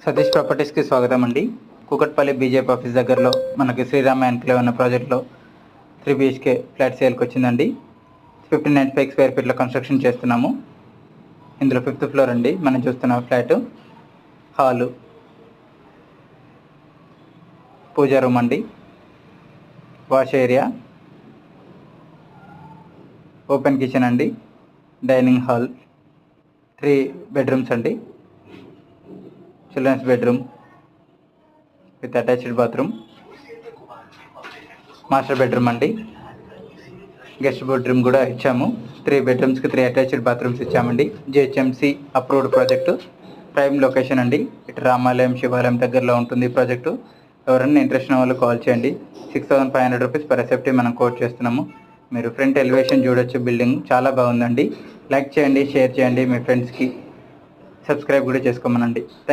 సతీష్ ప్రాపర్టీస్కి స్వాగతం అండి. Kukatpally BJP office దగ్గరలో మనకి శ్రీరామ ఎన్క్లేవ్ అన్న ప్రాజెక్ట్లో 3 BHK ఫ్లాట్ సేల్కి వచ్చిందండి. 1595 స్క్వేర్ ఫీట్లో కన్స్ట్రక్షన్ చేస్తున్నాము. ఇందులో 5th ఫ్లోర్ అండి మనం చూస్తున్న ఫ్లాటు. హాలు, పూజా రూమ్ అండి, వాష్ ఏరియా, ఓపెన్ కిచెన్ అండి, డైనింగ్ హాల్, 3 బెడ్రూమ్స్ అండి, children's bedroom with attached bathroom, master bedroom అండి, గెస్ట్ బెడ్రూమ్ కూడా ఇచ్చాము. 3 బెడ్రూమ్స్కి 3 అటాచ్డ్ బాత్రూమ్స్ ఇచ్చామండి. GHMC approved project, prime location అండి. ఇటు రామాలయం శివాలయం దగ్గరలో ఉంటుంది ఈ ప్రాజెక్టు. ఎవరైనా ఇంట్రెస్ట్ ఉన్న వాళ్ళు కాల్ చేయండి. 6500 రూపీస్ పర్ ఎస్ఎఫ్టీ మనం కోట్ చేస్తున్నాము. మీరు ఫ్రంట్ ఎలివేషన్ చూడొచ్చు, బిల్డింగ్ చాలా బాగుందండి. లైక్ చేయండి, షేర్ చేయండి, మీ ఫ్రెండ్స్కి సబ్స్క్రైబ్ కూడా చేసుకోమనండి. Thank you.